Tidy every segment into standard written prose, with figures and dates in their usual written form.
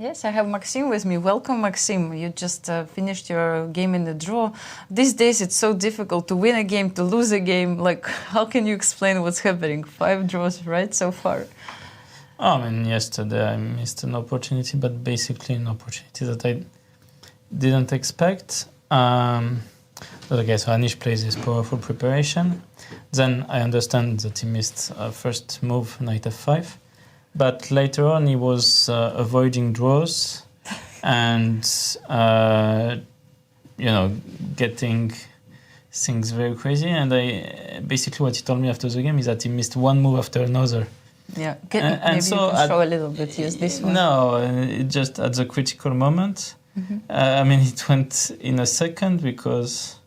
Yes, I have Maxime with me. Welcome, Maxime. You just finished your game in the draw. These days it's so difficult to win a game, to lose a game. Like, how can you explain what's happening? 5 draws, right, so far? I mean, yesterday I missed an opportunity, but basically an opportunity that I didn't expect. But okay, so Anish plays his powerful preparation. Then I understand that he missed first move, knight f5. But later on he was avoiding draws and, getting things very crazy. And basically what he told me after the game is that he missed one move after another. Yeah, maybe so you can show a little bit, use this one. No, it just at the critical moment. It went in a second because,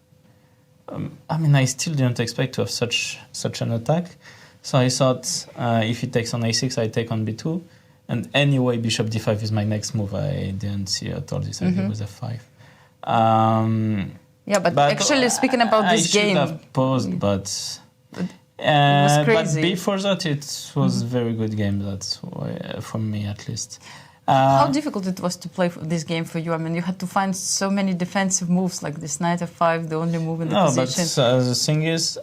I still didn't expect to have such an attack. So I thought if he takes on a6, I take on b2. And anyway, bishop d5 is my next move. I didn't see at all this idea with f5. But actually speaking about this game... I should have paused, but... It was crazy. But before that, it was a very good game. That's why, for me at least. How difficult it was to play this game for you? I mean, you had to find so many defensive moves, like this knight f5, the only move in the position. No, but the thing is,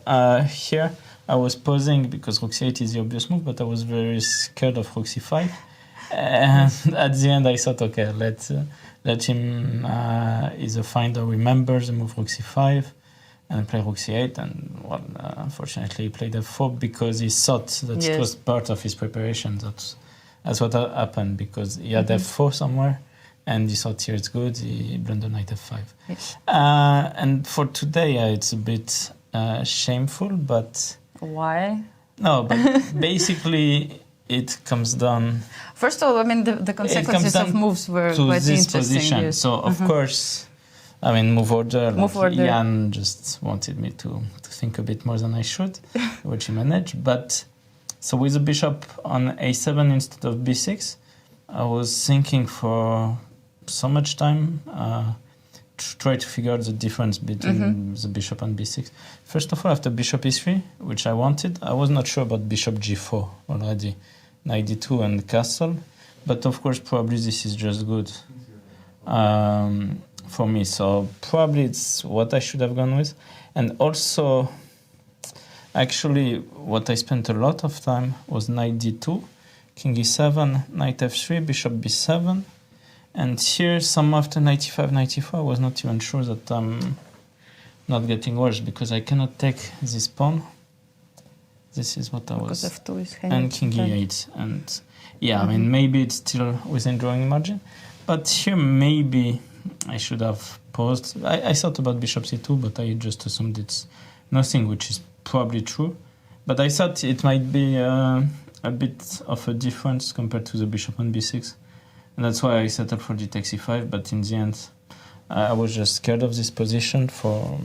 here I was pausing because rook c8 is the obvious move, but I was very scared of rook c5. And at the end, I thought, okay, let him either find or remember the move rook c5 and play rook c8. And unfortunately, he played f4 because he thought that it was part of his preparation. That's what happened, because he had f4 somewhere and he thought here it's good, he blundered knight f5. Yes. And for today, it's a bit shameful, but... Why? No, but basically it comes down... First of all, the consequences of moves were quite this interesting. Position. Yes. So, of course, move order. Jan just wanted me to think a bit more than I should, which he managed. But... So with the bishop on a7 instead of b6, I was thinking for so much time to try to figure out the difference between the bishop and b6. First of all, after bishop e3, which I wanted, I was not sure about bishop g4 already, knight d2 and castle. But of course, probably this is just good for me. So probably it's what I should have gone with. And also... Actually, what I spent a lot of time was knight d2, king e7, knight f3, bishop b7. And here, some after knight e5, knight e4, I was not even sure that I'm not getting worse, because I cannot take this pawn. This is what I was... Because f2 is and king e8. And maybe it's still within drawing margin. But here, maybe I should have paused. I thought about bishop c2, but I just assumed it's nothing, which is probably true, but I thought it might be a bit of a difference compared to the bishop on b6, and that's why I settled for d takes e5. But in the end, I was just scared of this position. For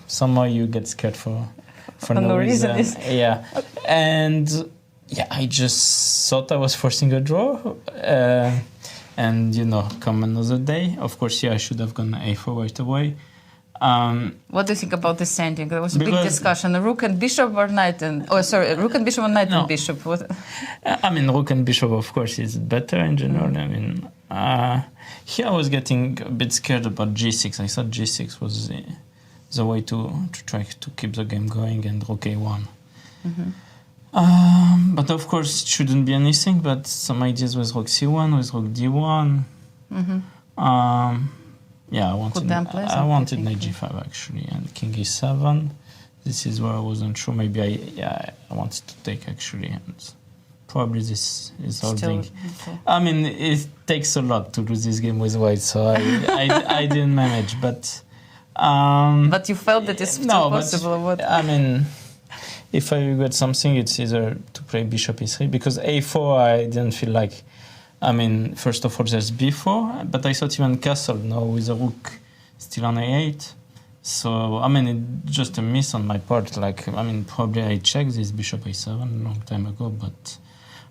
somehow you get scared for no reason. I just thought I was forcing a draw, and come another day. Of course, I should have gone a4 right away. What do you think about this ending? There was a big discussion. Rook and bishop or knight and... rook and bishop or knight and bishop? What? Rook and bishop, of course, is better in general. Here I was getting a bit scared about g6. I thought g6 was the way to try to keep the game going, and rook a1. But of course, it shouldn't be anything, but some ideas with rook c1, with rook d1. I wanted knight g5 actually, and king e7. This is where I wasn't sure. Maybe I wanted to take actually, and probably this is holding. Okay. It takes a lot to lose this game with white, so I didn't manage. But but you felt that it's still possible. What? If I regret something, it's either to play bishop e3, because a4 I didn't feel like. First of all, there's b4, but I thought even castle, with the rook still on a8. So, it's just a miss on my part. Probably I checked this bishop a7 a long time ago, but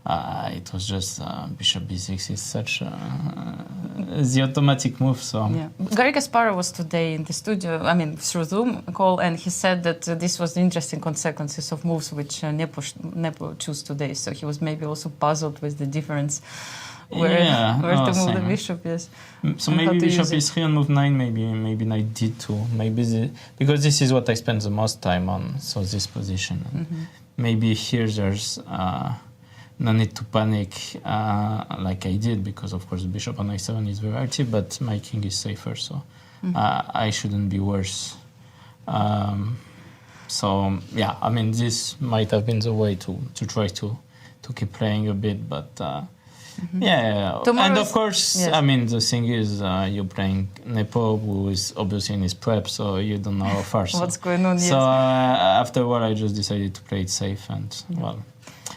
it was just bishop b6 is such the automatic move. So Garry Kasparov was today in the studio, through Zoom call, and he said that this was the interesting consequences of moves which Nepo chose today. So he was maybe also puzzled with the difference where to move the bishop, yes. So maybe bishop e3 on move 9, maybe knight d2, because this is what I spend the most time on, so this position. Maybe here there's no need to panic like I did, because of course the bishop on a7 is very active, but my king is safer, so I shouldn't be worse. So yeah, I mean, this might have been the way to try to keep playing a bit, but yeah. And of course, yes. I mean, the thing is, you're playing Nepo, who is obviously in his prep, so you don't know how far. What's going on? So after a while, I just decided to play it safe, and well,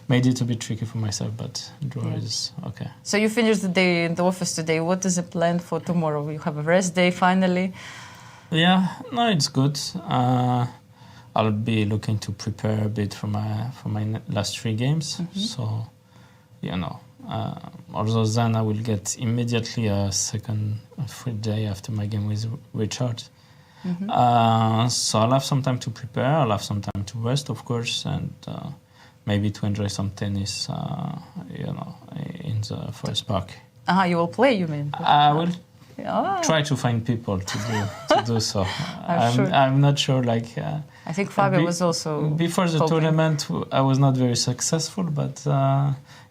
made it a bit tricky for myself, but draw is okay. So you finished the day in the office today. What is the plan for tomorrow? You have a rest day finally. Yeah, no, it's good. I'll be looking to prepare a bit for my last 3 games. So, you know, although then I will get immediately a second free day after my game with Richard. So I'll have some time to prepare. I'll have some time to rest, of course, and maybe to enjoy some tennis, you know, in the forest park. You will play, you mean? I will. Try to find people to do so. I'm not sure. Like I think Fabio was also before the tournament. I was not very successful, but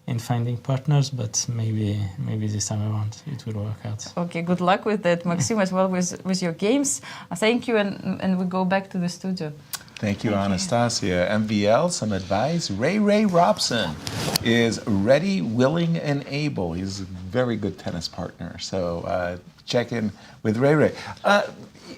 in finding partners. But maybe this time around it will work out. Okay, good luck with that, Maxime, as well with your games. Thank you, and we go back to the studio. Thank you, Anastasiya. MVL, some advice. Ray Robson is ready, willing, and able. He's a very good tennis partner. So check in with Ray.